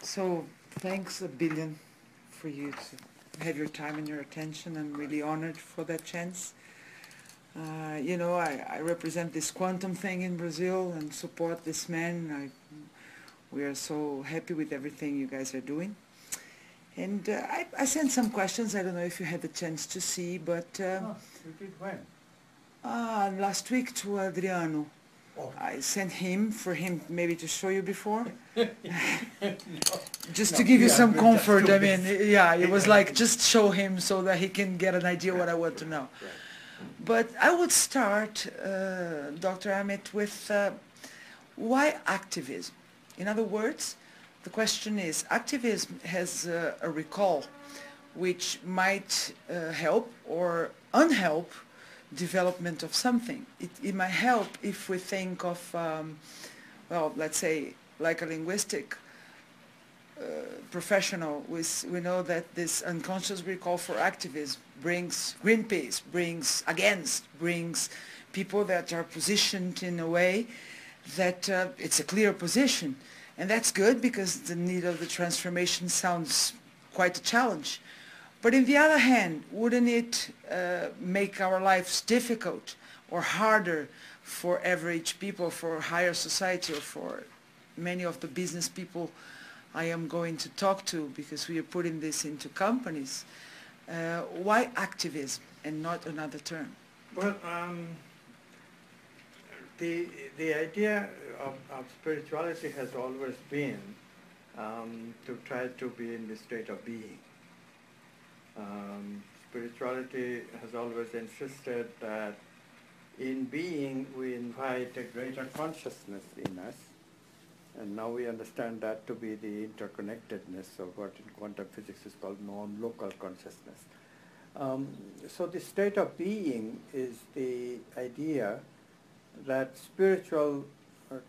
So thanks a billion for you to have your time and your attention. I'm really honored for that chance. You know, I represent this quantum thing in Brazil and support this man. We are so happy with everything you guys are doing. And I sent some questions. I don't know if you had the chance to see, but you did when? last week to Adriano. Oh. I sent him for him maybe to show you before. Just No, to give you yeah, some but comfort. just I do mean, this. yeah, it was like just show him so that he can get an idea what I want to know. Right. But I would start, Dr. Amit, with why activism? In other words, the question is, activism has a recall which might help or unhelp development of something. It might help if we think of, well, let's say, like a linguistic professional, we know that this unconscious recall for activism brings Greenpeace, brings people that are positioned in a way that it's a clear position. And that's good because the need of the transformation sounds quite a challenge. But on the other hand, wouldn't it make our lives difficult or harder for average people, for higher society, or for many of the business people I am going to talk to, because we are putting this into companies? Why activism and not another term? Well, the idea of spirituality has always been to try to be in the state of being. Spirituality has always insisted that in being we invite a greater consciousness in us, and now we understand that to be the interconnectedness of what in quantum physics is called non-local consciousness. So the state of being is the idea that spiritual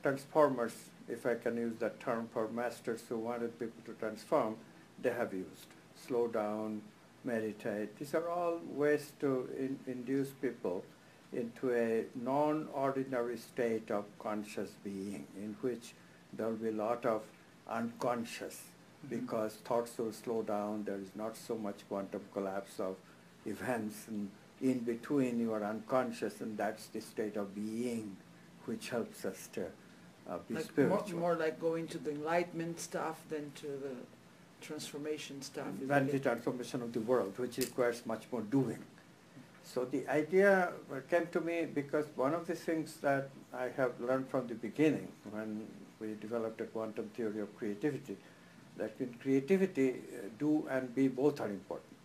transformers, if I can use that term for masters who wanted people to transform, they have used. Slow down, meditate. These are all ways to induce people into a non-ordinary state of conscious being in which there will be a lot of unconscious, because thoughts will slow down, there is not so much quantum collapse of events, and in between you are unconscious, and that's the state of being which helps us to be like spiritual. More like going to the enlightenment stuff than to the transformation stuff. And the transformation of the world, which requires much more doing. So the idea came to me because one of the things that I have learned from the beginning when we developed a quantum theory of creativity, that in creativity, do and be both are important.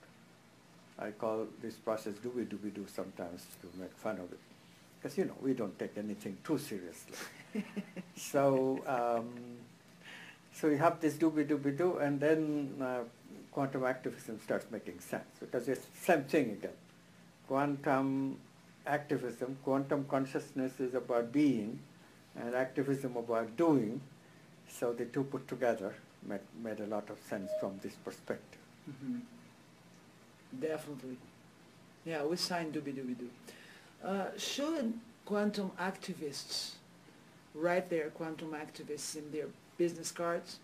I call this process do sometimes to make fun of it. Because, you know, we don't take anything too seriously. So you have this do, and then quantum activism starts making sense, because it's the same thing again. Quantum activism, quantum consciousness is about being, and activism about doing, so the two put together made a lot of sense from this perspective. Mm-hmm. Definitely. Yeah, we signed do. Should quantum activists write their quantum activists in their business cards?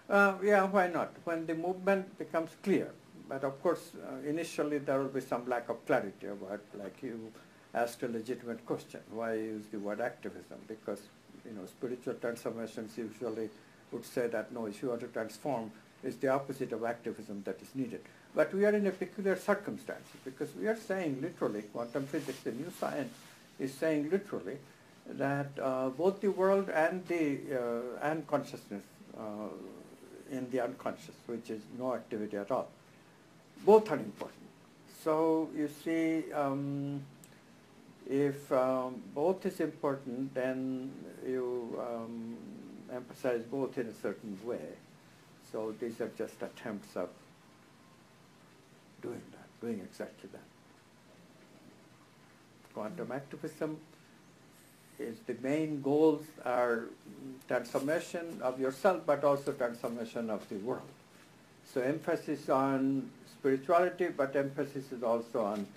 Yeah, why not? When the movement becomes clear. But of course, initially there will be some lack of clarity about, like you asked a legitimate question, why use the word activism? Because, you know, spiritual transformations usually would say that, no, if you want to transform, it's the opposite of activism that is needed. But we are in a peculiar circumstance, because we are saying literally, quantum physics, the new science, is saying literally that both the world and the and consciousness in the unconscious, which is no activity at all, both are important. So you see, if both is important, then you emphasize both in a certain way. So these are just attempts of doing exactly that. Quantum activism is the main goals are transformation of yourself, but also transformation of the world. So emphasis on spirituality, but emphasis is also on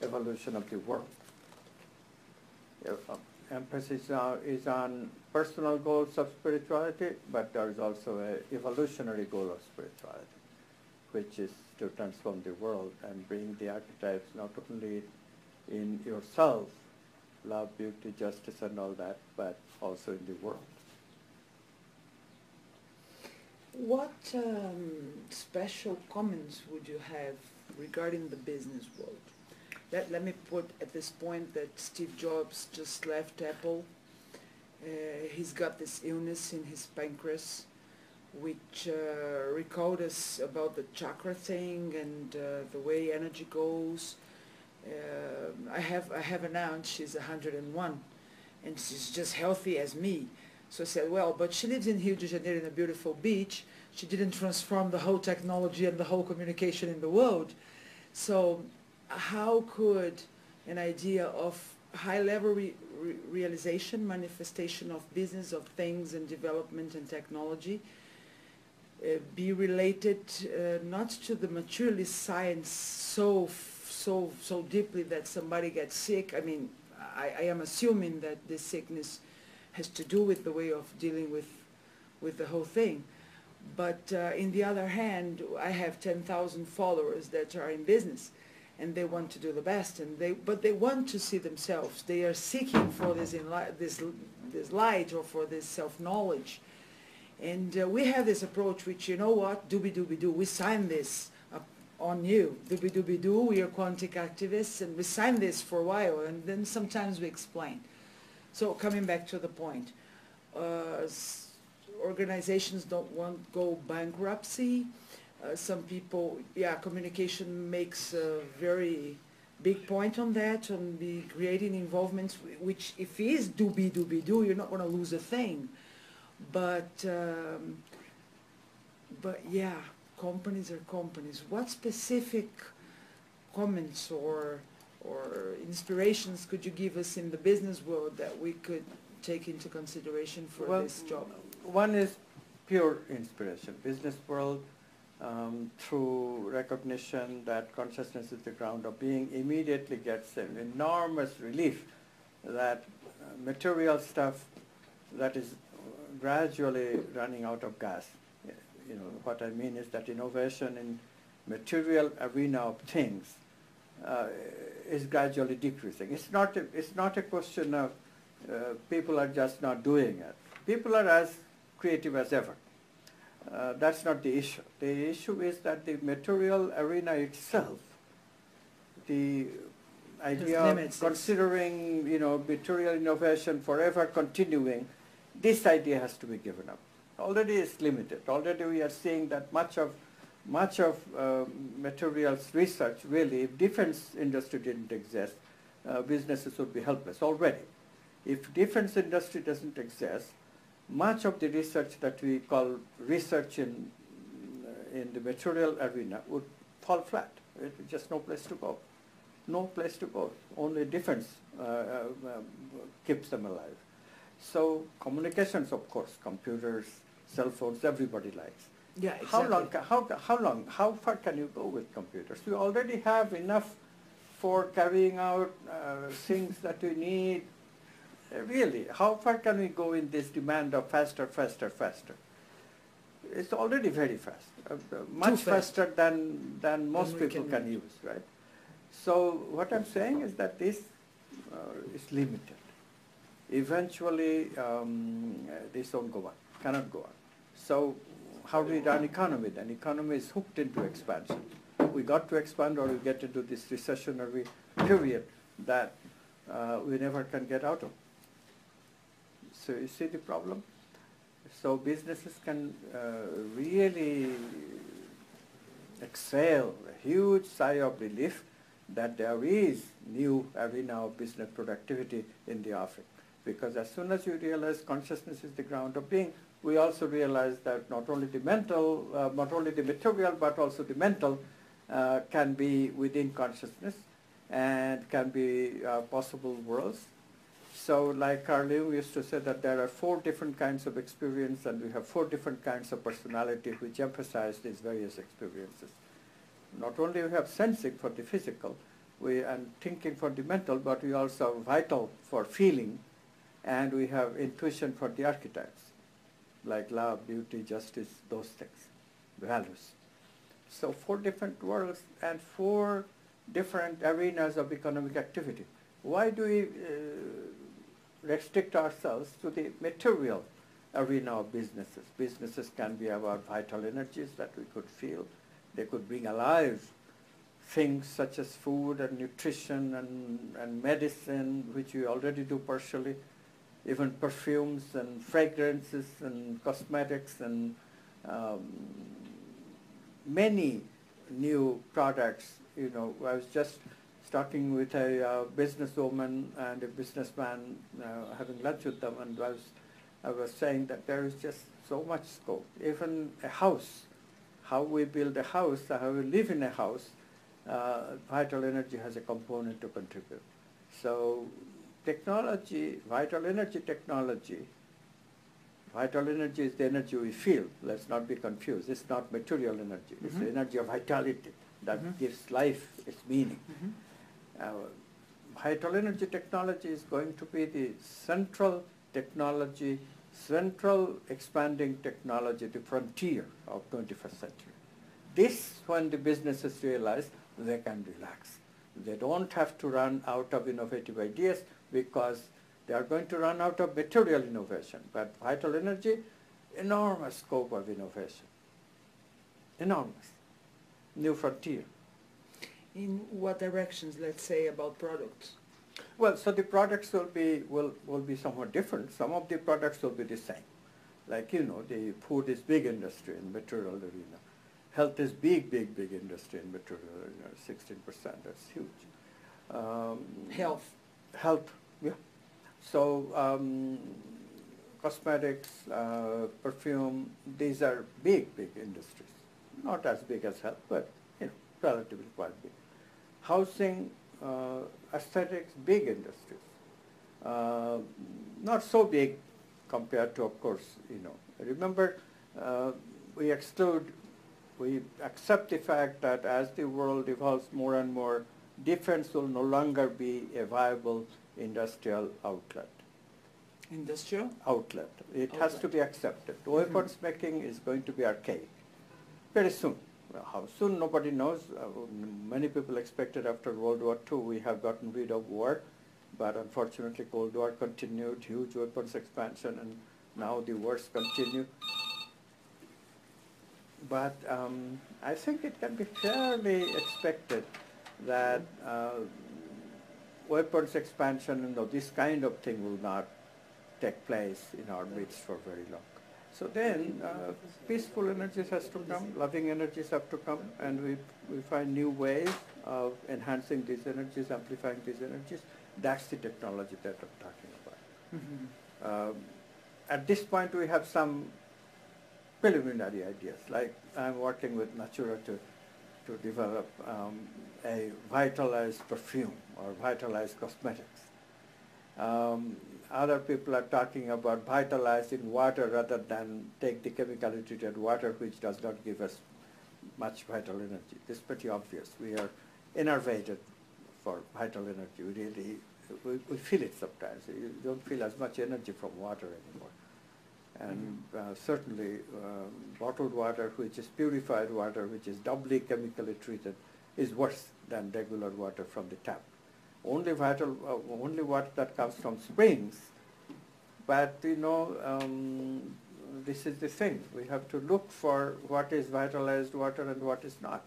evolution of the world. emphasis is on personal goals of spirituality, but there is also an evolutionary goal of spirituality, which is to transform the world and bring the archetypes not only in yourself, love, beauty, justice, and all that, but also in the world. What special comments would you have regarding the business world? Let me put at this point that Steve Jobs just left Apple. He's got this illness in his pancreas, which recalled us about the chakra thing and the way energy goes. I have an aunt, she's 101, and she's just healthy as me. So I said, well, but she lives in Rio de Janeiro in a beautiful beach. She didn't transform the whole technology and the whole communication in the world. So how could an idea of high-level realization, manifestation of business, of things and development and technology be related not to the materialist science so deeply that somebody gets sick? I mean, I am assuming that this sickness has to do with the way of dealing with the whole thing. But in the other hand, I have 10,000 followers that are in business, and they want to do the best, but they want to see themselves. They are seeking for this light or for this self-knowledge. And we have this approach which, you know what, doobie-doobie-doo, we sign this on you. Doobie-doobie-doo, we are quantic activists, and we sign this for a while, and then sometimes we explain. So coming back to the point, organizations don't want to go bankruptcy. Some people, yeah, communication makes a very big point on that, on the creating involvements, which if it is doobie-doobie-doo, you're not going to lose a thing. But yeah, companies are companies. What specific comments or inspirations could you give us in the business world that we could take into consideration for this job? One is pure inspiration. Business world, through recognition that consciousness is the ground of being, immediately gets an enormous relief that material stuff that is gradually running out of gas. You know, what I mean is that innovation in material arena of things is gradually decreasing. It's not a question of people are just not doing it. People are as creative as ever. That's not the issue. The issue is that the material arena itself, the idea of considering, you know, material innovation forever continuing, this idea has to be given up. Already it's limited. Already we are seeing that much of materials research, really, if defense industry didn't exist, businesses would be helpless already. If defense industry doesn't exist, much of the research that we call research in the material arena would fall flat. There's just no place to go. No place to go. Only defense keeps them alive. So communications, of course, computers, cell phones, everybody likes. Yeah, exactly. How far can you go with computers? We already have enough for carrying out things that we need. Really, how far can we go in this demand of faster, faster, faster? It's already very fast, much faster than most people can use, right? So what I'm saying is that this is limited. Eventually, this won't go on, cannot go on. So how do we run economy then? Economy is hooked into expansion. We got to expand or we get into this recessionary period that we never can get out of. So you see the problem? So businesses can really exhale a huge sigh of relief that there is new arena of business productivity in the offering. Because as soon as you realize consciousness is the ground of being, we also realize that not only the mental, not only the material, but also the mental can be within consciousness and can be possible worlds. So like Carl Jung used to say that there are 4 different kinds of experience and we have 4 different kinds of personality which emphasize these various experiences. Not only we have sensing for the physical and thinking for the mental, but we also have vital for feeling and we have intuition for the archetypes, like love, beauty, justice, those things, values. So 4 different worlds and 4 different arenas of economic activity. Why do we restrict ourselves to the material arena of businesses? Businesses can be about vital energies that we could feel. They could bring alive things such as food and nutrition and medicine, which we already do partially, even perfumes and fragrances and cosmetics and many new products. You know, I was just talking with a businesswoman and a businessman, having lunch with them, and I was saying that there is just so much scope. Even a house, how we build a house, how we live in a house, vital energy has a component to contribute. So technology, vital energy technology, vital energy is the energy we feel. Let's not be confused. It's not material energy. It's the energy of vitality that gives life its meaning. Vital energy technology is going to be the central technology, central expanding technology, the frontier of 21st century. This, when the businesses realize, they can relax. They don't have to run out of innovative ideas because they are going to run out of material innovation. But vital energy, enormous scope of innovation. Enormous. New frontier. In what directions, let's say, about products? Well, so the products will be somewhat different. Some of the products will be the same. Like, you know, the food is big industry in material arena. Health is big industry in material arena, 16%, that's huge. Health, yeah. So cosmetics, perfume, these are big industries. Not as big as health, but, you know, relatively quite big. Housing, aesthetics, big industries. Not so big compared to, of course, you know. Remember, we accept the fact that as the world evolves more and more, defense will no longer be a viable industrial outlet. Industrial? Outlet. It has to be accepted. Weapons making is going to be archaic very soon. Well, how soon, nobody knows. Many people expected after World War II we have gotten rid of war, but unfortunately Cold War continued, huge weapons expansion, and now the wars continue. But I think it can be fairly expected that weapons expansion and this kind of thing will not take place in our midst for very long. So then peaceful energies has to come, loving energies have to come, and we find new ways of enhancing these energies, amplifying these energies. That's the technology that I'm talking about. At this point we have some preliminary ideas, like I'm working with Natura to develop a vitalized perfume or vitalized cosmetics. Other people are talking about vitalizing water rather than take the chemically treated water, which does not give us much vital energy. It's pretty obvious. We are innervated for vital energy. We feel it sometimes. You don't feel as much energy from water anymore. And certainly bottled water, which is purified water, which is doubly chemically treated, is worse than regular water from the tap. Only water that comes from springs, but you know, this is the thing. We have to look for what is vitalized water and what is not.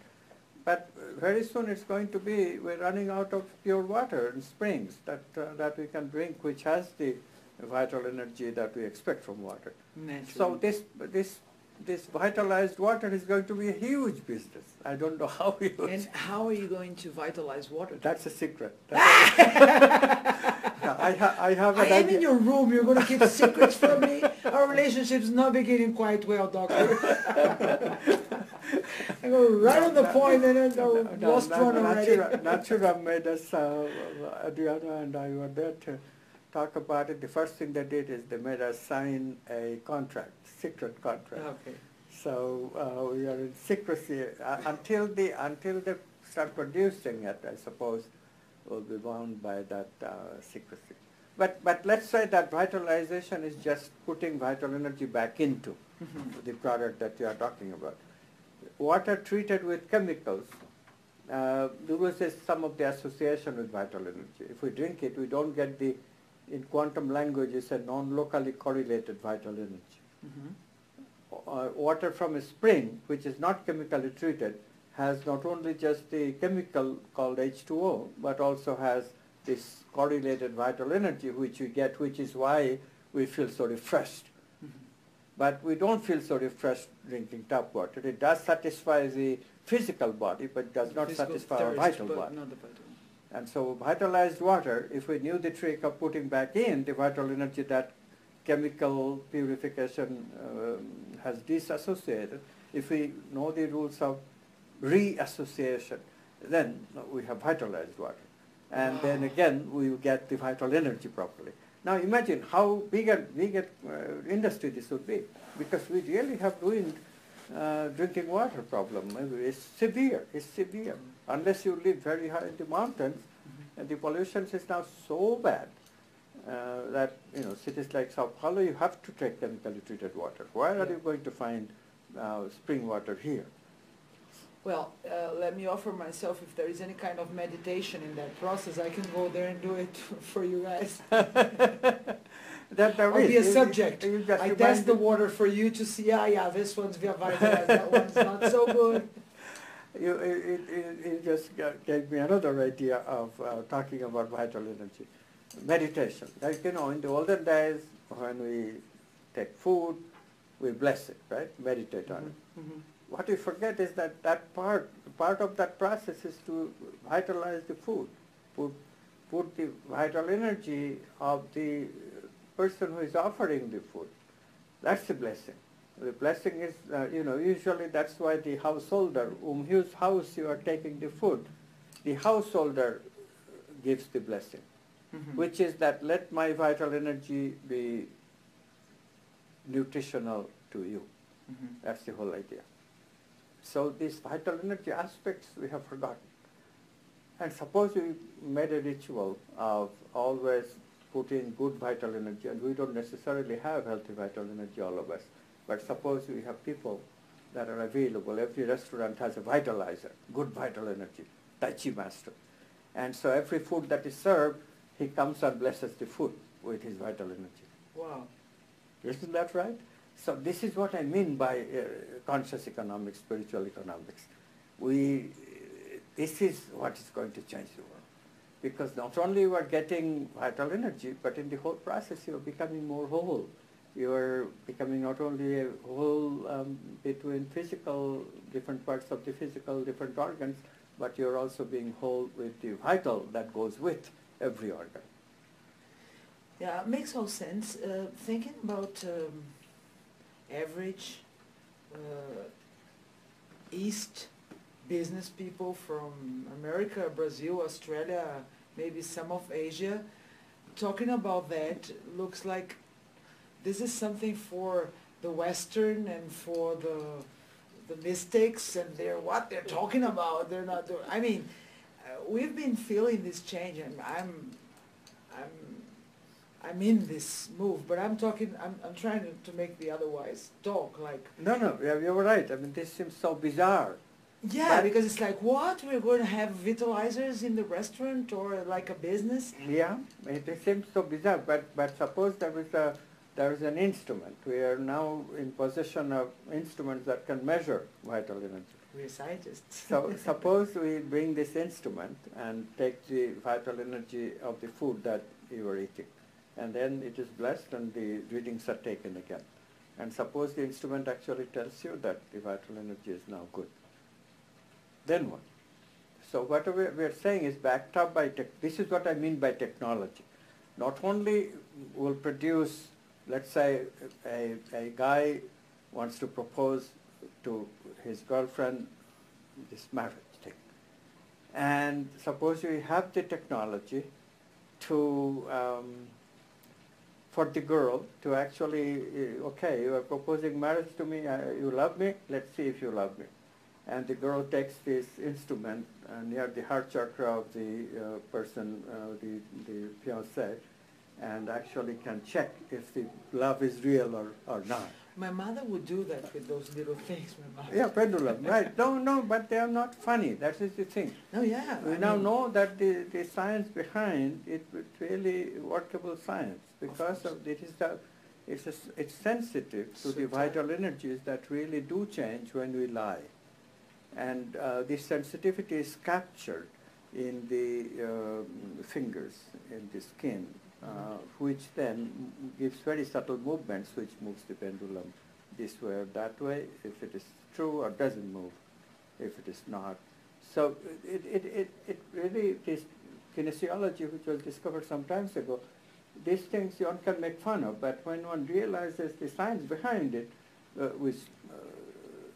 But very soon it's going to be, we're running out of pure water in springs that we can drink, which has the vital energy that we expect from water. Naturally. So this vitalized water is going to be a huge business. I don't know how we will. And how are you going to vitalize water? That's a secret. I have an I am idea. in your room. You're going to keep secrets from me? Our relationship's not beginning quite well, doctor. I go right on the point and then go lost one already. Natura made us, Adriana and I were there to talk about it. The first thing they did is they made us sign a contract, secret contract. Okay. So we are in secrecy until they start producing it. I suppose we'll be bound by that secrecy. But let's say that vitalization is just putting vital energy back into the product that you are talking about. Water treated with chemicals, there was some of the association with vital energy. If we drink it, we don't get the, in quantum language, it's a non-locally correlated vital energy. Water from a spring, which is not chemically treated, has not only just the chemical called H2O, but also has this correlated vital energy which we get, which is why we feel so refreshed. But we don't feel so refreshed drinking tap water. It does satisfy the physical body, but does not satisfy our vital body. And so vitalized water, if we knew the trick of putting back in the vital energy that chemical purification has disassociated, if we know the rules of reassociation, then we have vitalized water. And then again, we get the vital energy properly. Now imagine how big an industry this would be, because we really have ruined drinking water problem. It's severe, Unless you live very high in the mountains, and the pollution is now so bad that, cities like Sao Paulo, you have to take chemically treated water. Where are you going to find spring water here? Well, let me offer myself, if there is any kind of meditation in that process, I can go there and do it for you guys. I'll be a subject. I test the water for you to see, this one's vitalized, that one's not so good. You just gave me another idea of talking about vital energy. Meditation. Like, in the olden days, when we take food, we bless it, right? Meditate on it. What we forget is that part of that process is to vitalize the food, put the vital energy of the person who is offering the food. That's the blessing. The blessing is, usually that's why the householder, whose house you are taking the food, the householder gives the blessing, which is that let my vital energy be nutritional to you. That's the whole idea. So these vital energy aspects we have forgotten. And suppose we made a ritual of always putting good vital energy, and we don't necessarily have healthy vital energy, all of us, but suppose we have people that are available. Every restaurant has a vitalizer, good vital energy, Tai Chi master. And so every food that is served, he comes and blesses the food with his vital energy. Wow. Isn't that right? So this is what I mean by conscious economics, spiritual economics. This is what is going to change the world. Because not only you are getting vital energy, but in the whole process you are becoming more whole. You are becoming not only a whole between different parts of the physical, different organs, but you are also being whole with the vital that goes with every organ. Yeah, it makes all sense. Thinking about average East business people from America, Brazil, Australia, maybe some of Asia, talking about that, looks like this is something for the Western and for the mystics, and what they're talking about, they're not doing. I mean, we've been feeling this change, and I'm in this move, but I'm trying to make the otherwise talk like. No, you're right. I mean, this seems so bizarre. Yeah, because it's like, what? We're going to have vitalizers in the restaurant or like a business? Yeah, it seems so bizarre, but suppose there is an instrument. We are now in possession of instruments that can measure vital energy. We're scientists. So suppose we bring this instrument and take the vital energy of the food that you are eating, and then it is blessed and the readings are taken again. And suppose the instrument actually tells you that the vital energy is now good. Then what? So what we're saying is backed up by this is what I mean by technology. Not only will produce, let's say a guy wants to propose to his girlfriend this marriage thing. And suppose you have the technology to, for the girl to actually, okay, you are proposing marriage to me, you love me, let's see if you love me. And the girl takes this instrument near the heart chakra of the person, the fiancé, and actually can check if the love is real or not. My mother would do that with those little things. My mother. Yeah, pendulum, right. No, but they are not funny. That is the thing. No, yeah. We now know that the science behind it is really workable science, because of it is it's sensitive to the vital energies that really do change when we lie. And this sensitivity is captured in the fingers, in the skin, which then gives very subtle movements, which moves the pendulum this way or that way, if it is true, or doesn't move if it is not. So it really is kinesiology, which was discovered some time ago. These things one can make fun of, but when one realizes the science behind it, which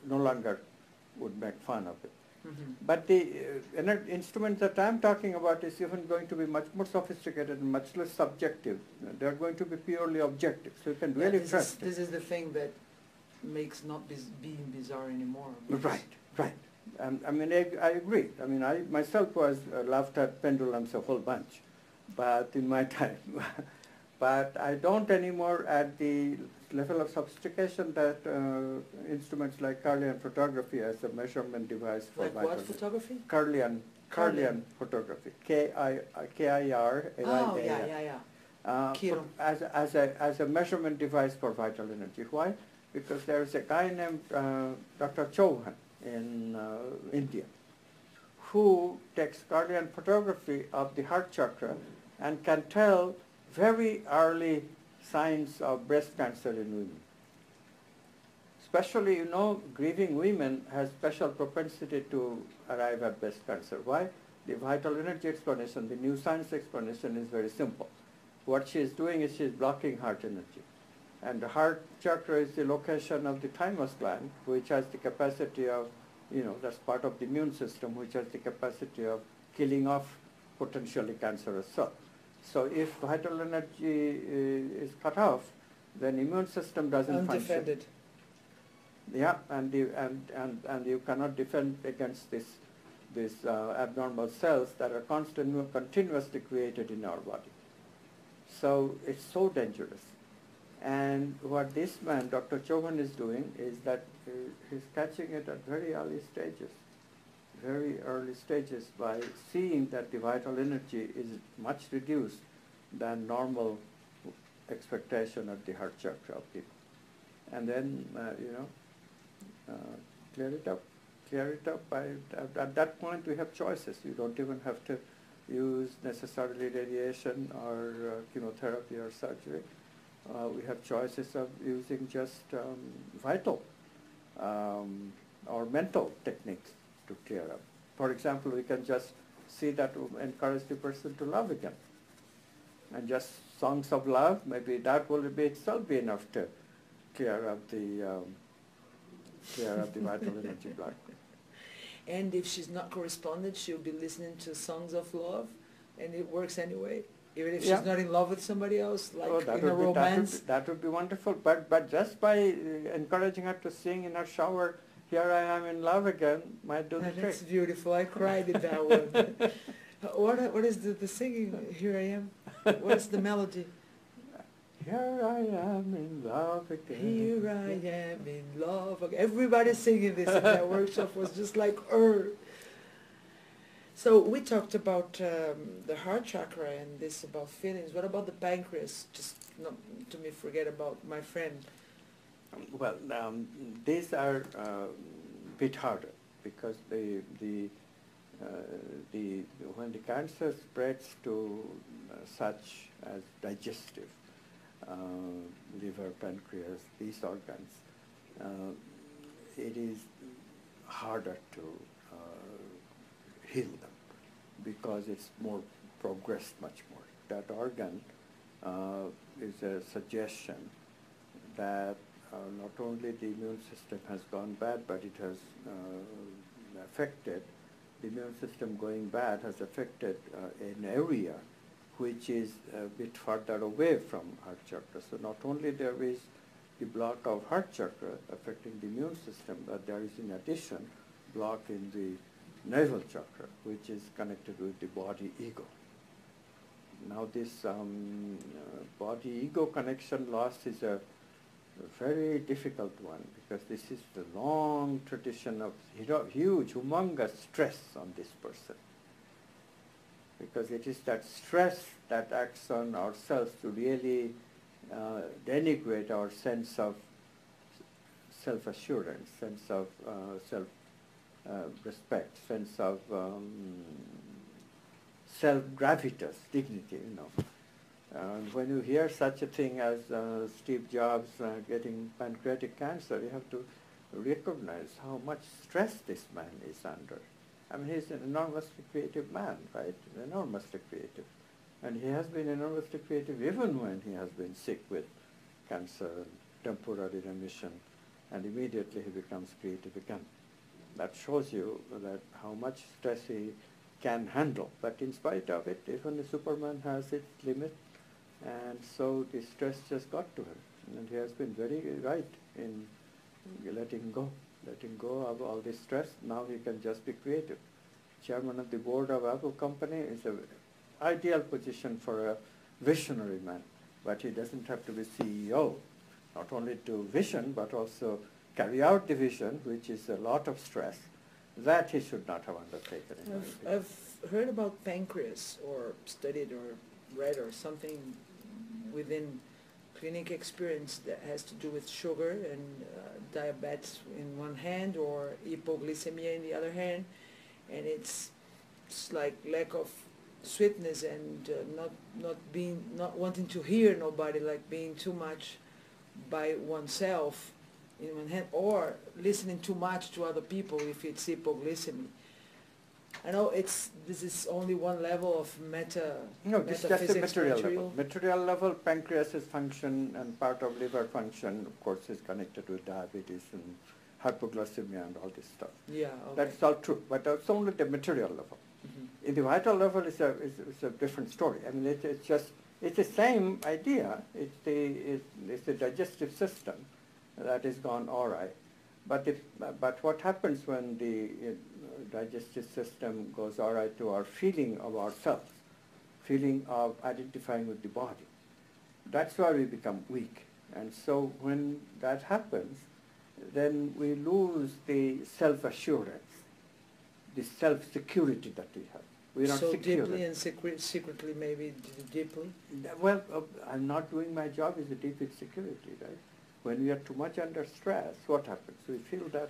no longer would make fun of it. Mm-hmm. But the instruments that I'm talking about is even going to be much more sophisticated and much less subjective. They're going to be purely objective, so you can really trust it. This is the thing that makes not being bizarre anymore. Right. I mean, I agree. I mean, I myself laughed at pendulums a whole bunch, but in my time. But I don't anymore at the level of sophistication that instruments like Kirlian Photography as a measurement device for like what photography? Kirlian Photography, K-I-R-L-I-A-N. Oh, yeah. As a measurement device for vital energy. Why? Because there is a guy named Dr. Chauhan in India who takes Kirlian photography of the heart chakra and can tell very early signs of breast cancer in women. Especially, grieving women has special propensity to arrive at breast cancer. Why? The vital energy explanation, the new science explanation is very simple. What she is doing is she is blocking heart energy. And the heart chakra is the location of the thymus gland, which has the capacity of, that's part of the immune system, which has the capacity of killing off potentially cancerous cells. So if vital energy is cut off, then immune system doesn't function. Undefended. Yeah, and you cannot defend against these abnormal cells that are continuously created in our body. So it's so dangerous. And what this man, Dr. Chauhan, is doing is that he's catching it at very early stages by seeing that the vital energy is much reduced than normal expectation at the heart chakra of people. And then, clear it up. At that point we have choices. You don't even have to use necessarily radiation or chemotherapy or surgery. We have choices of using just vital or mental techniques to clear up. For example, we can just see that encourage the person to love again. And just songs of love, maybe that will be itself be enough to clear up the vital energy block. And if she's not corresponded, she'll be listening to songs of love, and it works anyway. Even if she's not in love with somebody else, like in a romance. That would be wonderful. But just by encouraging her to sing in her shower, "Here I am in love again," might do the trick. That's beautiful. I cried at that one. What is the singing? Here I am. What's the melody? Here I am in love again. Here I am in love again. Everybody singing this in that workshop was just like, So we talked about the heart chakra and this about feelings. What about the pancreas? Just not to me forget about my friend. Well, these are a bit harder because when the cancer spreads to such as digestive, liver, pancreas, these organs, it is harder to heal them because it's more progressed much more. That organ is a suggestion that not only the immune system has gone bad, but it has affected, the immune system going bad has affected an area which is a bit further away from heart chakra. So not only there is the block of heart chakra affecting the immune system, but there is in addition block in the navel chakra, which is connected with the body ego. Now this body-ego connection loss is a very difficult one, because this is the long tradition of huge, humongous stress on this person. Because it is that stress that acts on ourselves to really denigrate our sense of self-assurance, sense of self-respect, sense of self-gravitas, dignity, you know. When you hear such a thing as Steve Jobs getting pancreatic cancer, you have to recognize how much stress this man is under. I mean, he's an enormously creative man, right? Enormously creative. And he has been enormously creative even when he has been sick with cancer, temporary remission, and immediately he becomes creative again. That shows you that how much stress he can handle. But in spite of it, even the Superman has its limit, and so the stress just got to him. And he has been very right in letting go of all this stress. Now he can just be creative. Chairman of the board of Apple company is an ideal position for a visionary man, but he doesn't have to be CEO, not only to vision, but also carry out the vision, which is a lot of stress. That he should not have undertaken. I've heard about pancreas, or studied or read or something within clinic experience that has to do with sugar and diabetes in one hand, or hypoglycemia in the other hand, and it's like lack of sweetness and not wanting to hear nobody, like being too much by oneself in one hand, or listening too much to other people if it's hypoglycemia. I know this is only one level of No, this is just a material level. Material level, pancreas's function and part of liver function, of course, is connected with diabetes and hypoglycemia and all this stuff. Yeah, okay. That's all true, but it's only the material level. Mm-hmm. In the vital level, it's a different story. I mean, it's the same idea. It's the digestive system that is gone awry. But what happens when the digestive system goes awry to our feeling of ourselves, feeling of identifying with the body? That's why we become weak. And so when that happens, then we lose the self-assurance, the self-security that we have. We're not so secure. Deeply and secretly, maybe deeply? Well, I'm not doing my job is a deep insecurity, right? When we are too much under stress, what happens? We feel that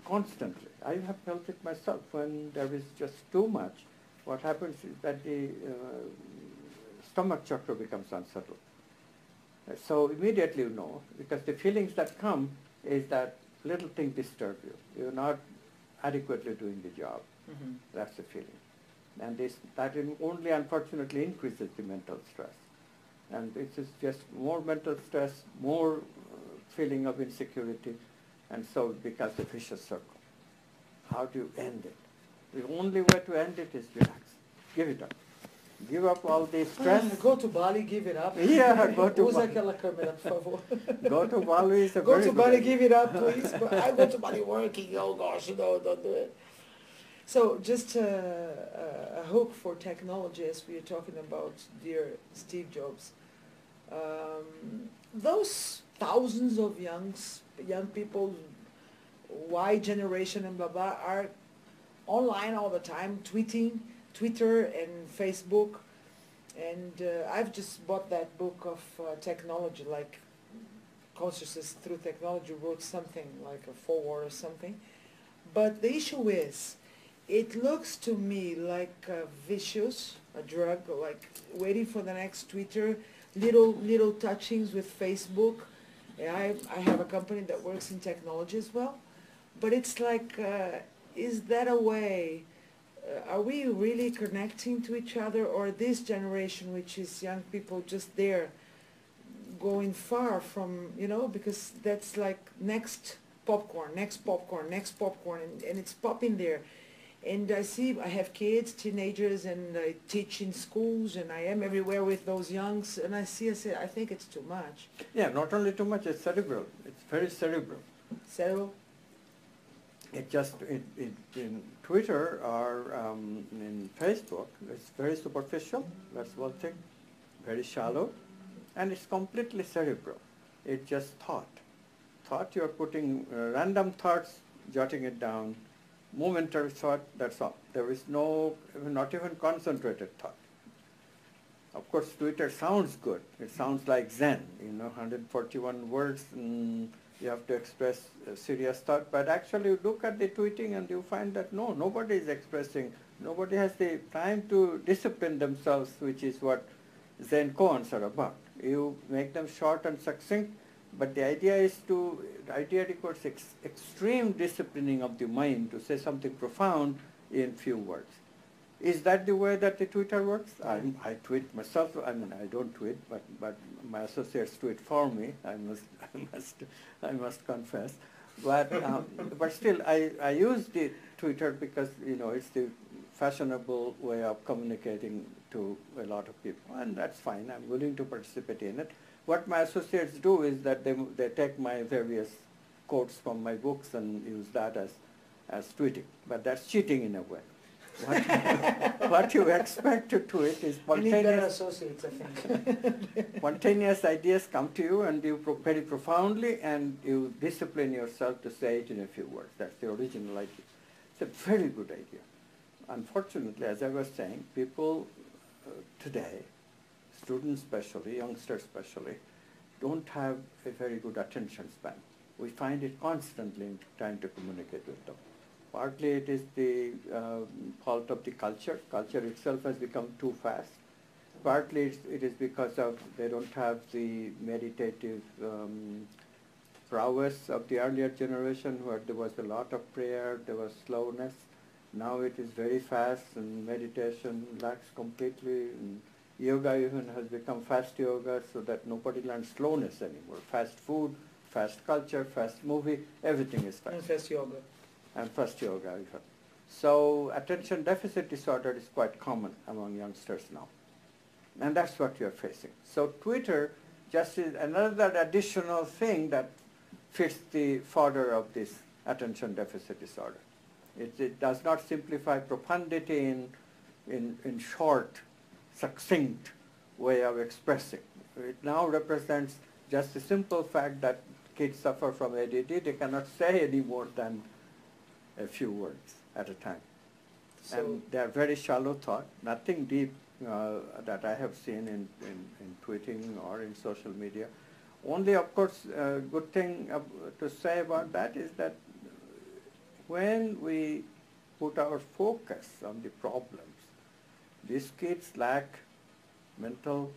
constantly. I have felt it myself. When there is just too much, what happens is that the stomach chakra becomes unsettled. So immediately you know, because the feelings that come is that little thing disturb you. You're not adequately doing the job. Mm-hmm. That's the feeling. And that only unfortunately increases the mental stress. And it is just more mental stress, more feeling of insecurity, and so it becomes a vicious circle. How do you end it? The only way to end it is relax. Give it up. Give up all the stress. Go to Bali, give it up. Yeah, go to Usa Bali. aquela câmera, por favor. Go to Bali is a Go very to good Bali, idea. give it up, please. I go to Bali working. Oh gosh, no, don't do it. So just a hook for technology, as we are talking about dear Steve Jobs. Those thousands of young people, Y generation and blah blah, are online all the time, Twitter and Facebook. And I've just bought that book of technology, like Consciousness Through Technology, wrote something like a foreword or something. But the issue is, it looks to me like vicious, a drug, like waiting for the next Twitter, little touchings with Facebook. I have a company that works in technology as well. But it's like, is that a way? Are we really connecting to each other, or this generation, which is young people just there, going far from, because that's like next popcorn, and it's popping there. And I have kids, teenagers, and I teach in schools, and I am everywhere with those youngs, and I say, I think it's too much. Yeah, not only too much, it's cerebral. It's very cerebral. Cerebral? It just, in Twitter or in Facebook, it's very superficial, that's one thing. very shallow, and it's completely cerebral. It's just thought. Thought, you're putting random thoughts, jotting it down, momentary thought, that's all. There is no, not even concentrated thought. Of course, Twitter sounds good. It sounds like Zen, 141 words, and you have to express serious thought. But actually, you look at the tweeting and you find that no, nobody is expressing, nobody has the time to discipline themselves, which is what Zen koans are about. You make them short and succinct, but the idea requires extreme disciplining of the mind to say something profound in few words. Is that the way that the Twitter works? I tweet myself. I mean, I don't tweet, but my associates tweet for me. I must confess. But still, I use the Twitter because it's the fashionable way of communicating to a lot of people, and that's fine. I'm willing to participate in it. What my associates do is that they take my various quotes from my books and use that as tweeting. But that's cheating in a way. What you expect to tweet is spontaneous. You need better associates, I think. Spontaneous ideas come to you, and you very profoundly, and you discipline yourself to say it in a few words. That's the original idea. It's a very good idea. Unfortunately, as I was saying, people today, students especially, youngsters especially, don't have a very good attention span. We find it constantly in trying to communicate with them. Partly it is the fault of the culture. Culture itself has become too fast. Partly it is because they don't have the meditative prowess of the earlier generation, where there was a lot of prayer, there was slowness. Now it is very fast, and meditation lacks completely. And yoga even has become fast yoga, so that nobody learns slowness anymore. Fast food, fast culture, fast movie, everything is fast. And fast yoga. And fast yoga, even. So attention deficit disorder is quite common among youngsters now. And that's what you're facing. So Twitter just is another additional thing that fits the fodder of this attention deficit disorder. It does not simplify profundity in short, succinct way of expressing. It now represents just the simple fact that kids suffer from ADD. They cannot say any more than a few words at a time. So, and they are very shallow thought, nothing deep that I have seen in tweeting or in social media. Only, of course, a good thing to say about that is that when we put our focus on the problems, these kids lack mental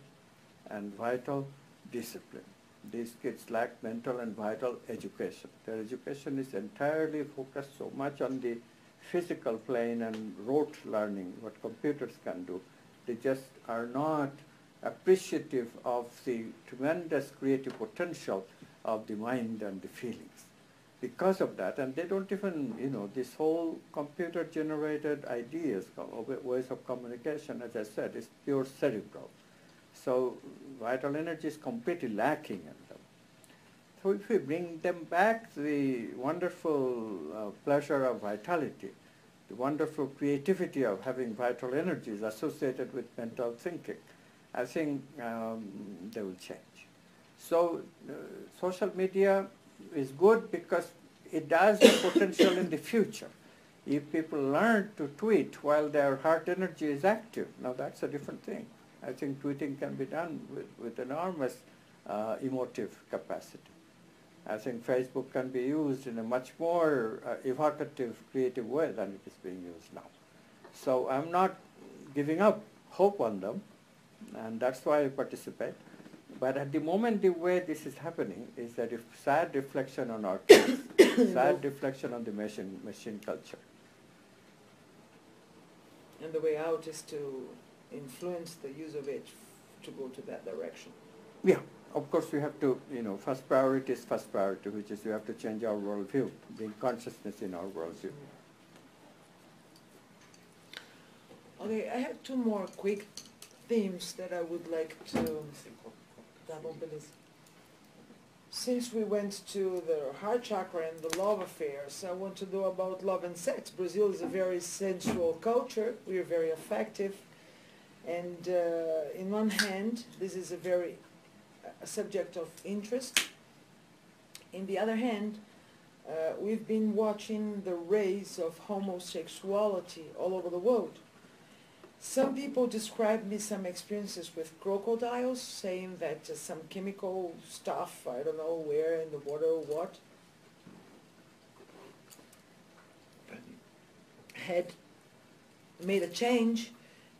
and vital discipline. These kids lack mental and vital education. Their education is entirely focused so much on the physical plane and rote learning, what computers can do. They just are not appreciative of the tremendous creative potential of the mind and the feelings. Because of that, and they don't even, this whole computer-generated ideas, ways of communication, as I said, is pure cerebral. So vital energy is completely lacking in them. So if we bring them back the wonderful pleasure of vitality, the wonderful creativity of having vital energies associated with mental thinking, I think they will change. So social media is good because it does have potential in the future. If people learn to tweet while their heart energy is active, now that's a different thing. I think tweeting can be done with enormous emotive capacity. I think Facebook can be used in a much more evocative, creative way than it is being used now. So I'm not giving up hope on them, and that's why I participate. But at the moment, the way this is happening is that a sad reflection on our kids, sad reflection on the machine culture. And the way out is to influence the use of it to go to that direction. Yeah, of course we have to, first priority is first priority, which is we have to change our worldview, bring consciousness in our worldview. Okay, I have two more quick themes that I would like to... Since we went to the heart chakra and the love affairs, I want to know about love and sex. Brazil is a very sensual culture. We are very affective. And in one hand, this is a subject of interest. In the other hand, we've been watching the rise of homosexuality all over the world. Some people describe me some experiences with crocodiles, saying that some chemical stuff, I don't know where in the water or what, had made a change,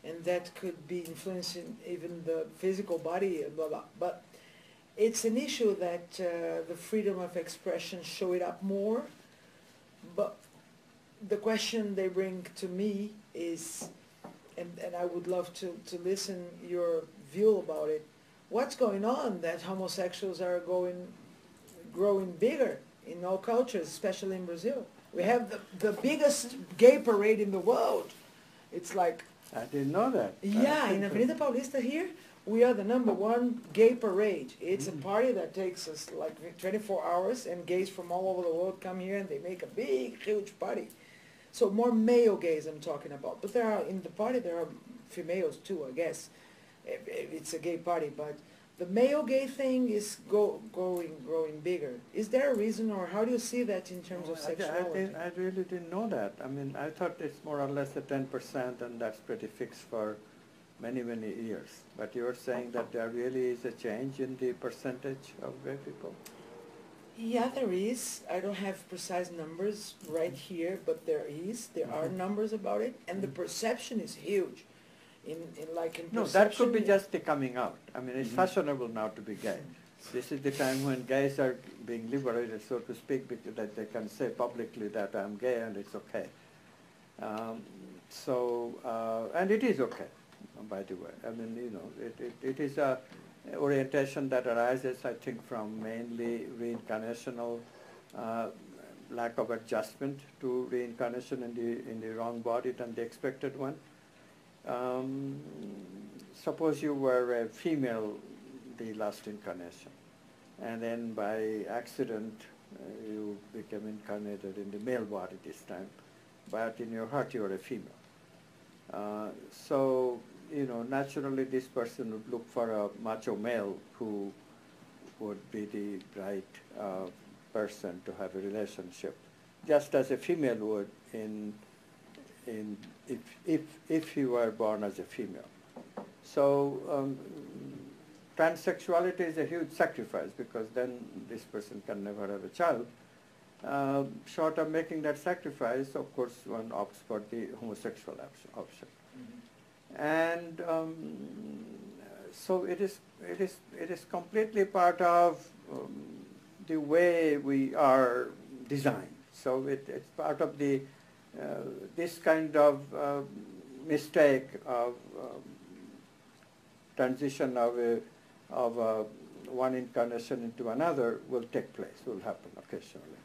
and that could be influencing even the physical body, blah, blah. But it's an issue that the freedom of expression show it up more. But the question they bring to me is, and I would love to listen your view about it, what's going on that homosexuals are growing bigger in all cultures, especially in Brazil? We have the biggest gay parade in the world. It's like... I didn't know that. Yeah, in Avenida Paulista here, we are the #1 gay parade. It's a party that takes us like 24 hours, and gays from all over the world come here and they make a big, huge party. So more male gays I'm talking about. But in the party there are females too, I guess. It's a gay party, but the male gay thing is growing bigger. Is there a reason, or how do you see that in terms of sexuality? I really didn't know that. I mean, I thought it's more or less a 10%, and that's pretty fixed for many, many years. But you're saying that there really is a change in the percentage of gay people? Yeah, there is. I don't have precise numbers right here, but there is. There are numbers about it, and the perception is huge. No, that could be just the coming out. I mean, it's fashionable now to be gay. This is the time when gays are being liberated, so to speak, because that they can say publicly that I'm gay and it's okay. And it is okay, by the way. I mean, you know, it is a orientation that arises, I think, from mainly reincarnational lack of adjustment to reincarnation in the wrong body than the expected one. Suppose you were a female the last incarnation, and then by accident you became incarnated in the male body this time, but in your heart you are a female. So, you know, naturally this person would look for a macho male who would be the right person to have a relationship, just as a female would if he were born as a female. So transsexuality is a huge sacrifice, because then this person can never have a child. Short of making that sacrifice, of course, one opts for the homosexual option. And so it is completely part of the way we are designed. So it's part of the this kind of mistake of transition of one incarnation into another will take place, will happen occasionally.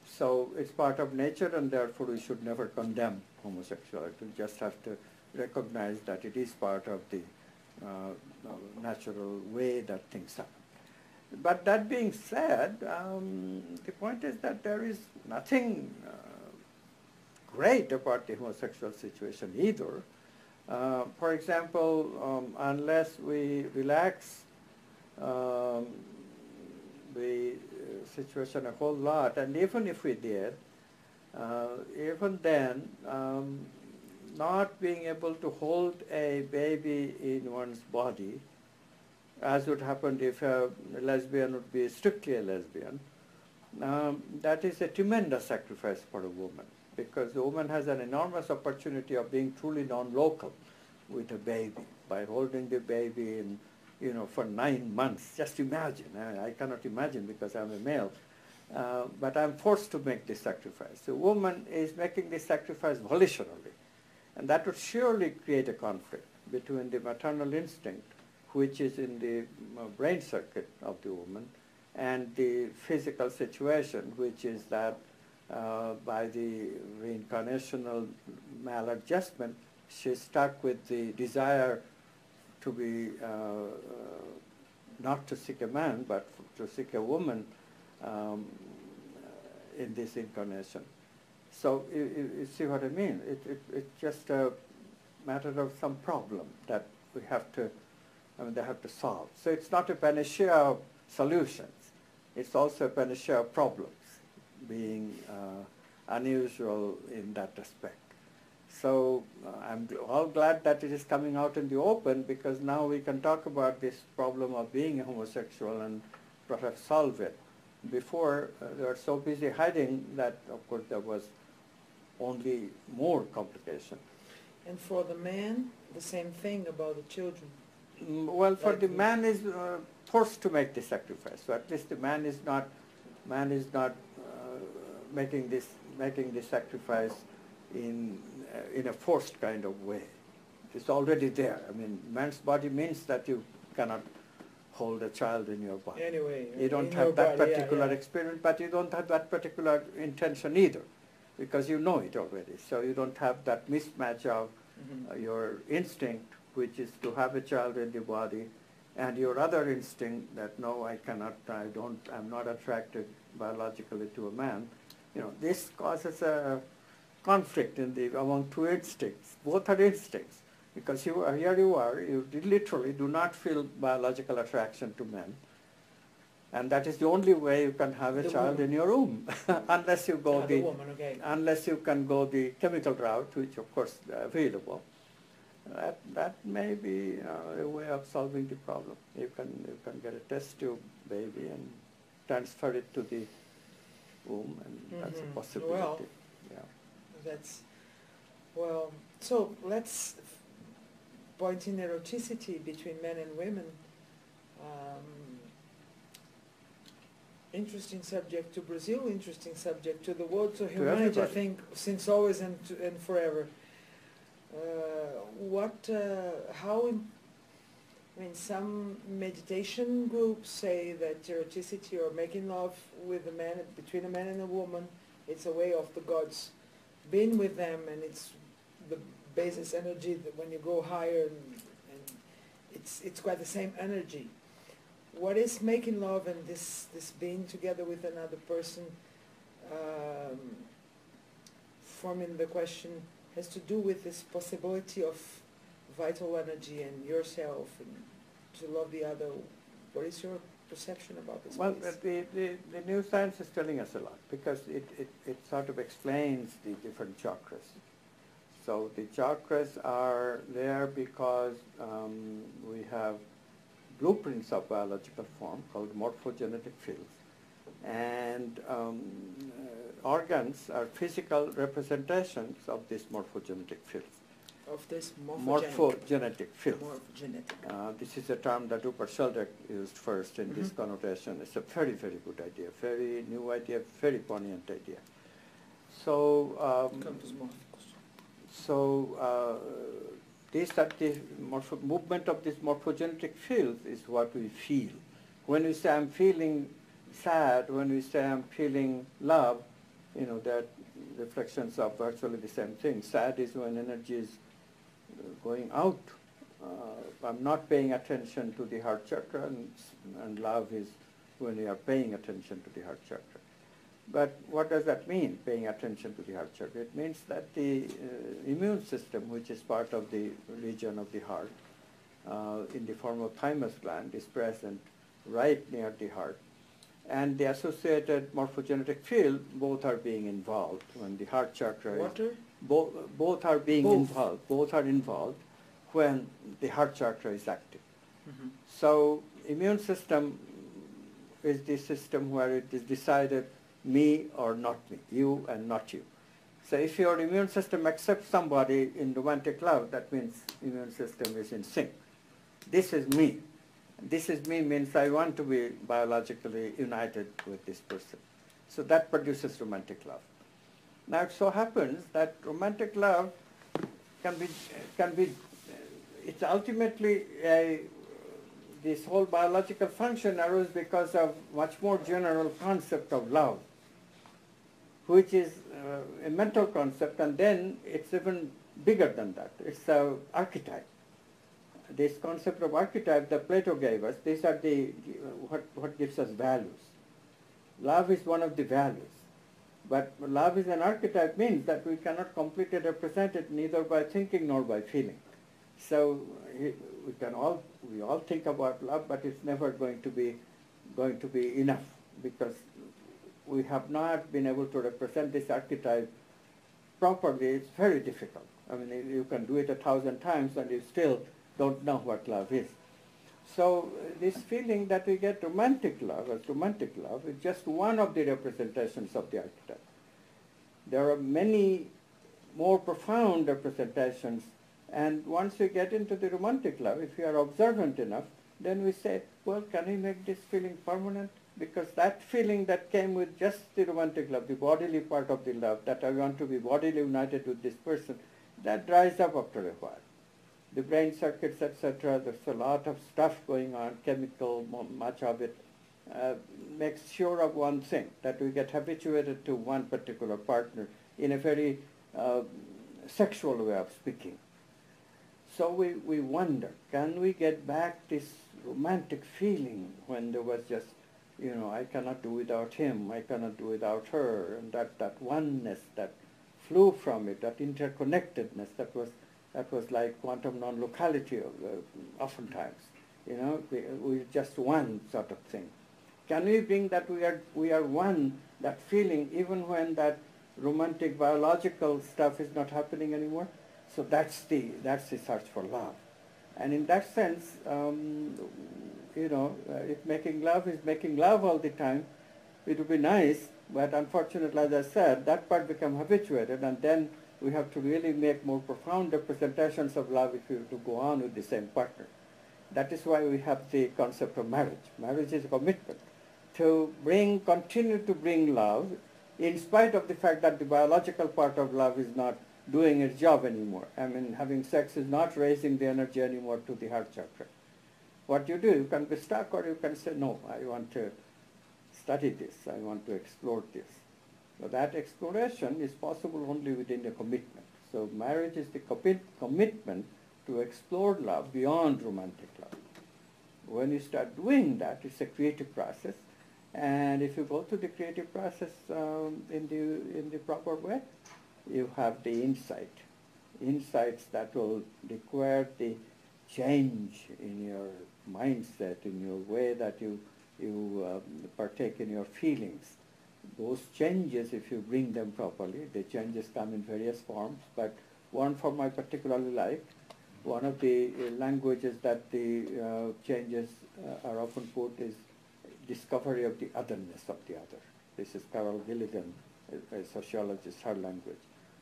So it's part of nature, and therefore we should never condemn homosexuality. We just have to recognize that it is part of the natural way that things happen. But that being said, the point is that there is nothing great about the homosexual situation either. For example, unless we relax the situation a whole lot, and even if we did, even then, not being able to hold a baby in one's body, as would happen if a lesbian would be strictly a lesbian, that is a tremendous sacrifice for a woman, because the woman has an enormous opportunity of being truly non-local with a baby, by holding the baby in, you know, for 9 months. Just imagine. I cannot imagine because I'm a male, but I'm forced to make this sacrifice. The woman is making this sacrifice volitionally, and that would surely create a conflict between the maternal instinct, which is in the brain circuit of the woman, and the physical situation, which is that by the reincarnational maladjustment, she's stuck with the desire to be, not to seek a man, but to seek a woman in this incarnation. So you see what I mean? It's just a matter of some problem that we have to, they have to solve. So it's not a panacea of solutions. It's also a panacea of problems, being unusual in that aspect. So I'm all glad that it is coming out in the open, because now we can talk about this problem of being homosexual and perhaps solve it. Before, they were so busy hiding that, of course, there was only more complication. And for the man, the same thing about the children. Well, for the man is forced to make the sacrifice. So at least the man is not making this sacrifice in a forced kind of way. It's already there. I mean, man's body means that you cannot hold a child in your body. Anyway, you don't have that particular experience, but you don't have that particular intention either, because you know it already. So you don't have that mismatch of your instinct, which is to have a child in the body, and your other instinct that no, I cannot, I'm not attracted biologically to a man. You know, this causes a conflict among two instincts. Both are instincts, because here you are, you literally do not feel biological attraction to men, and that is the only way you can have a child in your womb, unless you go unless you can go the chemical route, which of course is available. That may be a way of solving the problem. You can get a test tube baby and transfer it to the womb, and that's a possibility. Well, well. So let's point in eroticity between men and women. Interesting subject to Brazil. Interesting subject to the world, to humanity. I think since always and forever. I mean, some meditation groups say that eroticity or making love with a man, between a man and a woman, it's a way of the gods being with them, and it's the basis energy that when you go higher, and it's quite the same energy. What is making love and this being together with another person, forming the question, has to do with this possibility of vital energy and yourself and to love the other. What is your perception about this? Well, the new science is telling us a lot, because it sort of explains the different chakras. So the chakras are there because we have blueprints of biological form called morphogenetic fields, and organs are physical representations of these morphogenetic fields. Of this morphogenetic fields. Morphogenetic. This is a term that Rupert Sheldrake used first in this connotation. It's a very, very good idea, very new idea, very poignant idea. So, the movement of this morphogenetic fields is what we feel. When we say I'm feeling sad, when we say I'm feeling love, you know, that reflections of virtually the same thing. Sad is when energy is going out. I'm not paying attention to the heart chakra, and love is when we are paying attention to the heart chakra. But what does that mean, paying attention to the heart chakra? It means that the immune system, which is part of the region of the heart, in the form of thymus gland, is present right near the heart. And the associated morphogenetic field, both are being involved. When the heart chakra both are being involved. Both are involved when the heart chakra is active. So immune system is the system where it is decided me or not me, you and not you. So if your immune system accepts somebody in romantic love, that means immune system is in sync. This is me. This is me means I want to be biologically united with this person. So that produces romantic love. Now it so happens that romantic love can be it's ultimately this whole biological function arose because of much more general concept of love, which is a mental concept, and then it's even bigger than that. It's an archetype. This concept of archetype that Plato gave us, these are what gives us values. Love is one of the values. But love is an archetype means that we cannot completely represent it neither by thinking nor by feeling. So we all think about love, but it's never going to be enough, because we have not been able to represent this archetype properly. It's very difficult. I mean, you can do it 1,000 times and you still don't know what love is. So this feeling that we get romantic love as romantic love is just one of the representations of the archetype. There are many more profound representations, and once we get into the romantic love, if we are observant enough, then we say, well, can we make this feeling permanent? Because that feeling that came with just the romantic love, the bodily part of the love, that I want to be bodily united with this person, that dries up after a while. The brain circuits, etc., there's a lot of stuff going on, chemical, much of it, makes sure of one thing, that we get habituated to one particular partner in a very sexual way of speaking. So we wonder, can we get back this romantic feeling when there was just, I cannot do without him, I cannot do without her, and that oneness that flew from it, that interconnectedness, that was like quantum non-locality oftentimes. We're just one sort of thing. Can we bring that we are one, that feeling, even when that romantic biological stuff is not happening anymore? So that's the search for love. And in that sense, if making love is making love all the time, it would be nice, but unfortunately, as I said, that part becomes habituated, and then we have to really make more profound representations of love if we have to go on with the same partner. That is why we have the concept of marriage. Marriage is a commitment to continue to bring love, in spite of the fact that the biological part of love is not doing its job anymore. I mean, having sex is not raising the energy anymore to the heart chakra. What you do, you can be stuck, or you can say, no, I want to study this, I want to explore this. So that exploration is possible only within a commitment. So marriage is the commitment to explore love beyond romantic love. When you start doing that, it's a creative process. And if you go through the creative process in the proper way, you have the insights that will require the change in your mindset, in your way that you partake in your feelings. Those changes, if you bring them properly, the changes come in various forms, but one form I particularly like, one of the languages that the changes are often put is discovery of the otherness of the other. This is Carol Gilligan, a sociologist, her language,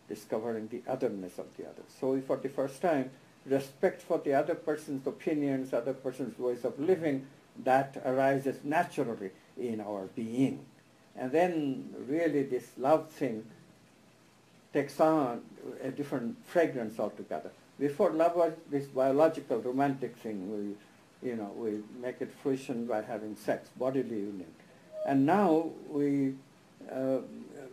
discovering the otherness of the other. So for the first time, respect for the other person's opinions, other person's ways of living, that arises naturally in our being. And then really this love thing takes on a different fragrance altogether. Before, love was this biological, romantic thing. We make it fruition by having sex, bodily union. And now we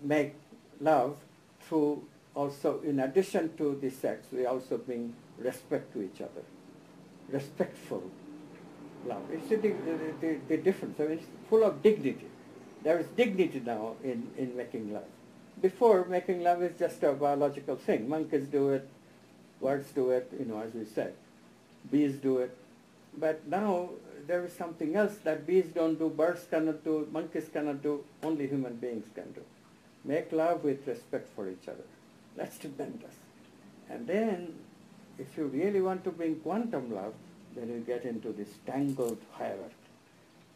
make love through also, in addition to the sex, we also bring respect to each other. Respectful love. You see the difference. I mean, it's full of dignity. There is dignity now in making love. Before, making love is just a biological thing. Monkeys do it, birds do it, as we said. Bees do it. But now there is something else that bees don't do, birds cannot do, monkeys cannot do, only human beings can do. Make love with respect for each other. That's tremendous. And then, if you really want to bring quantum love, then you get into this tangled hierarchy.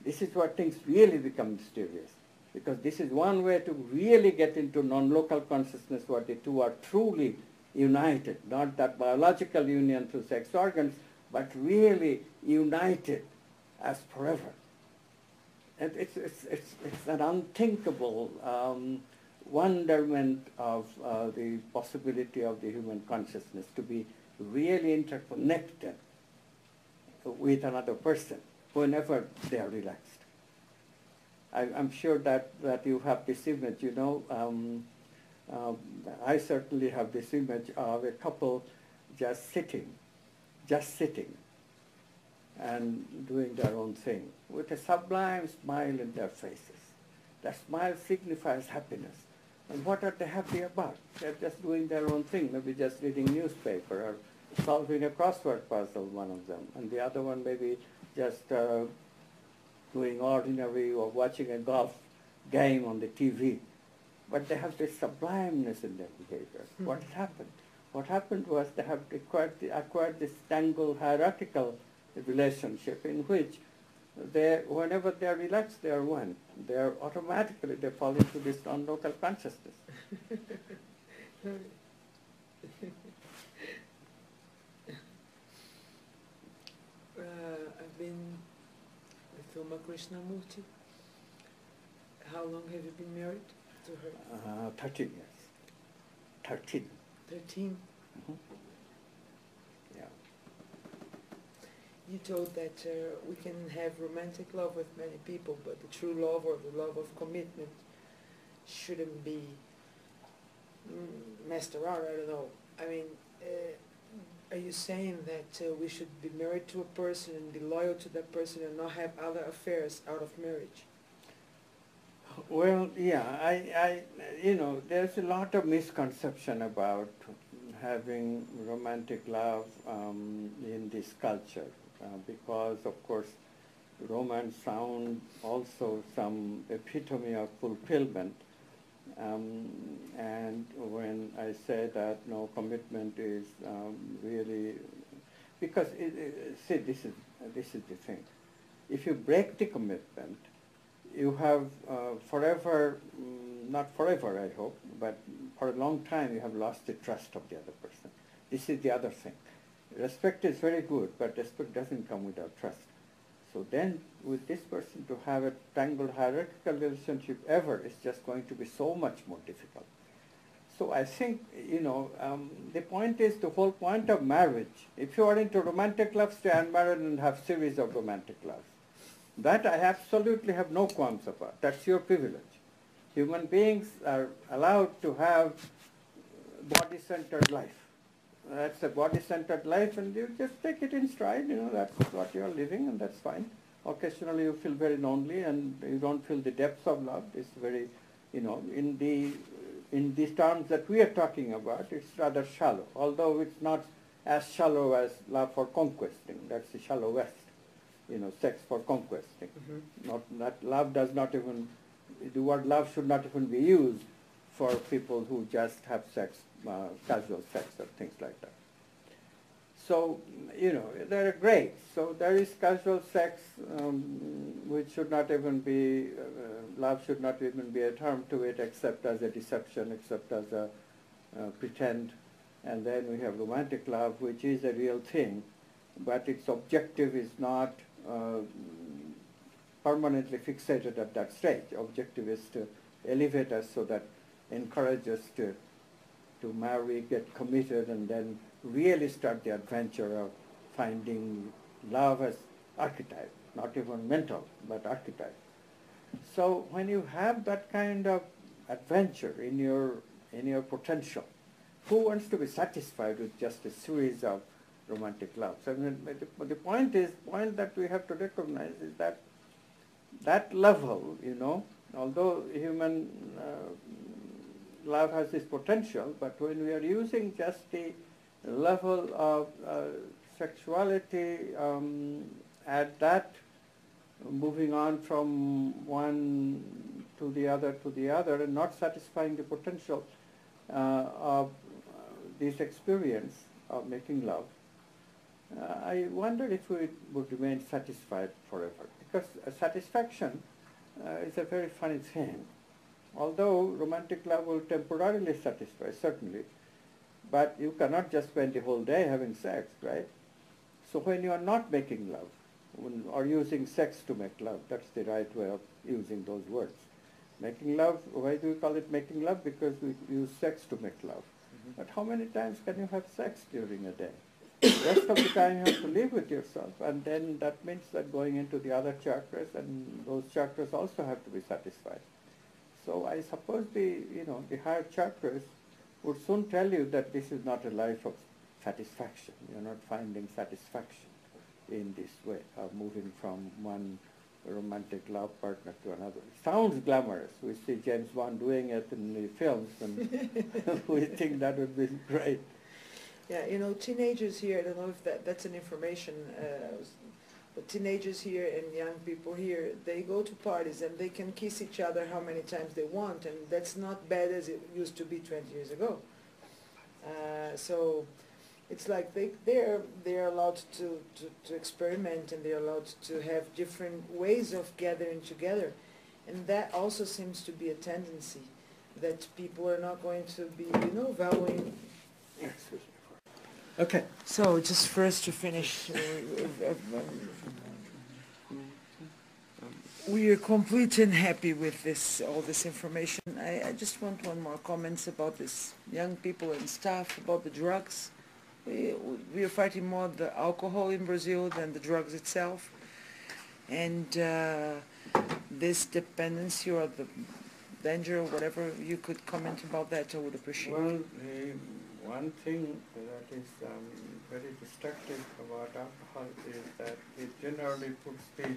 This is where things really become mysterious, because this is one way to really get into non-local consciousness where the two are truly united, not that biological union through sex organs, but really united as forever. And it's an unthinkable wonderment of the possibility of the human consciousness to be really interconnected with another person whenever they are relaxed. I'm sure that you have this image, I certainly have this image of a couple just sitting and doing their own thing with a sublime smile in their faces. That smile signifies happiness. And what are they happy about? They're just doing their own thing, maybe just reading newspaper or solving a crossword puzzle, one of them, and the other one maybe just doing ordinary or watching a golf game on the TV. But they have this sublimeness in their behavior. What has happened? What happened was they have acquired this tangled hierarchical relationship in which whenever they are relaxed, they are one. They are automatically, they fall into this non-local consciousness. I've been with Uma Krishnamurti. How long have you been married to her? 13 years. 13. 13? Mm-hmm. Yeah. You told that we can have romantic love with many people, but the true love or the love of commitment shouldn't be messed around. I don't know. I mean, are you saying that we should be married to a person and be loyal to that person and not have other affairs out of marriage? Well, yeah, there's a lot of misconception about having romantic love in this culture because, of course, romance sounds also some epitome of fulfillment. And when I say that no commitment is really, because see, this is the thing. If you break the commitment, you have forever, not forever I hope, but for a long time you have lost the trust of the other person. This is the other thing. Respect is very good, but respect doesn't come without trust. So then with this person to have a tangled hierarchical relationship ever is just going to be so much more difficult. So I think, the point is, the whole point of marriage, if you are into romantic love, stay unmarried and have series of romantic loves. That I absolutely have no qualms about. That's your privilege. Human beings are allowed to have body-centered life. That's a body-centered life, and you just take it in stride. That's what you're living, and that's fine. Occasionally you feel very lonely, and you don't feel the depths of love. It's very, in these terms that we are talking about, it's rather shallow. Although it's not as shallow as love for conquesting. That's the shallowest. Sex for conquesting. Mm-hmm. Not that love does not even, the word love should not even be used for people who just have sex, casual sex or things like that. So, they're great. So there is casual sex, which should not even be, love should not even be a term to it except as a deception, except as a pretend. And then we have romantic love, which is a real thing, but its objective is not permanently fixated at that stage. Objective is to elevate us so that encourage us to marry, get committed, and then really start the adventure of finding love as archetype, not even mental, but archetype. So when you have that kind of adventure in your potential, who wants to be satisfied with just a series of romantic loves? I mean, the point that we have to recognize is that that level, although human love has this potential, but when we are using just the level of sexuality at that, moving on from one to the other, and not satisfying the potential of this experience of making love, I wonder if we would remain satisfied forever. Because satisfaction is a very funny thing. Although romantic love will temporarily satisfy, certainly, but you cannot just spend the whole day having sex, right? So when you are not making love, or using sex to make love, that's the right way of using those words. Making love, why do we call it making love? Because we use sex to make love. Mm-hmm. But how many times can you have sex during a day? The rest of the time you have to live with yourself, and then that means that going into the other chakras, and those chakras also have to be satisfied. So I suppose the higher chakras would soon tell you that this is not a life of satisfaction. You're not finding satisfaction in this way of moving from one romantic love partner to another. It sounds glamorous. We see James Bond doing it in the films, and we think that would be great. Yeah, you know, teenagers here, I don't know if that's an information, but teenagers here and young people here, they go to parties and they can kiss each other how many times they want, and that's not bad as it used to be 20 years ago. So it's like they're allowed to experiment, and they're allowed to have different ways of gathering together. And that also seems to be a tendency, that people are not going to be, you know, valuing. Okay. So just first to finish, we are completely unhappy with this, all this information. I just want one more comments about this young people and stuff, about the drugs. We are fighting more the alcohol in Brazil than the drugs itself. And this dependency or the danger or whatever, you could comment about that, I would appreciate. Well, one thing that is very destructive about alcohol is that it generally puts the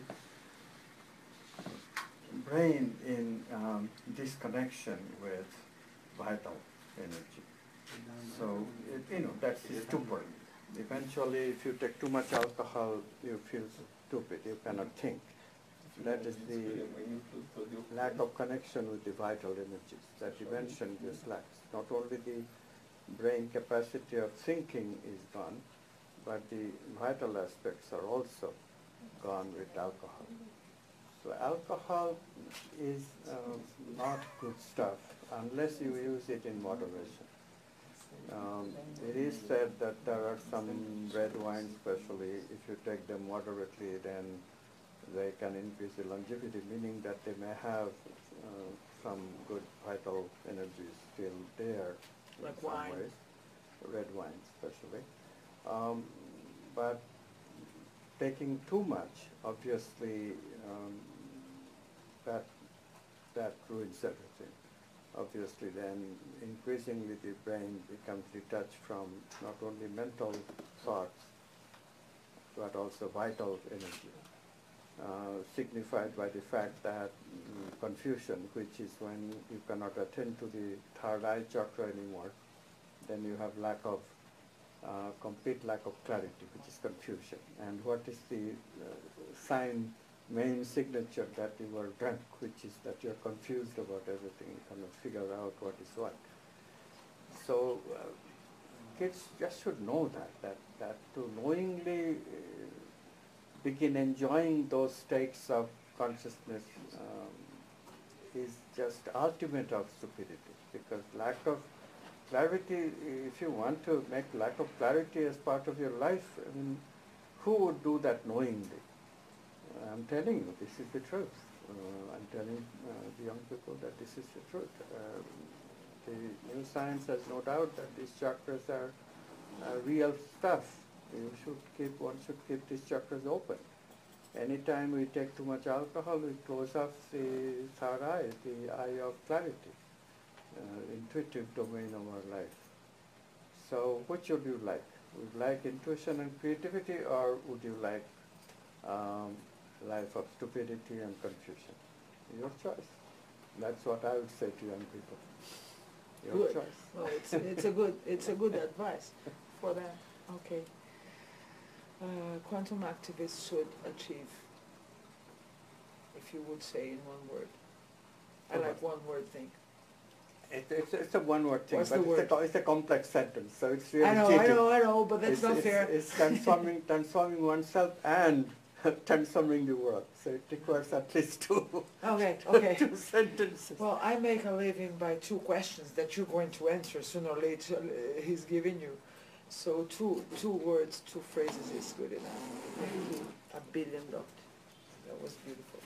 brain in disconnection with vital energy. So, that's stupor. Eventually, if you take too much alcohol, you feel stupid, you cannot think. That is the lack of connection with the vital energies that dimension just lacks. Not only the brain capacity of thinking is gone, but the vital aspects are also gone with alcohol. So alcohol is not good stuff unless you use it in moderation. It is said that there are some red wines, especially if you take them moderately, then they can increase the longevity, meaning that they may have some good vital energies still there. Like in some wine. ways, red wine especially. But taking too much, obviously, that ruins everything. Obviously, then increasingly the brain becomes detached from not only mental thoughts, but also vital energy, signified by the fact that confusion, which is when you cannot attend to the third eye chakra anymore, then you have complete lack of clarity, which is confusion. And what is the main signature that you were drunk, which is that you're confused about everything, you cannot figure out what is what. So kids just should know that to knowingly begin enjoying those states of consciousness is just ultimate of stupidity, because lack of clarity, if you want to make lack of clarity as part of your life, I mean, who would do that knowingly? I'm telling you, this is the truth. I'm telling the young people that this is the truth. The new science has no doubt that these chakras are real stuff. One should keep these chakras open. Anytime we take too much alcohol, we close off the third eye, the eye of clarity, intuitive domain of our life. So which would you like? Would you like intuition and creativity, or would you like life of stupidity and confusion? Your choice. That's what I would say to young people. Your Good. choice. Well, it's a good advice for them. Okay. Quantum activists should achieve, if you would say in one word. I like one word thing. It's a one-word thing, What's but the word? it's a complex sentence, so it's really I know, but that's not fair. It's transforming oneself and transforming the world. So it requires at least two sentences. Well, I make a living by two questions that you're going to answer sooner or later. He's giving you. So two words, two phrases is good enough. $1 billion. That was beautiful.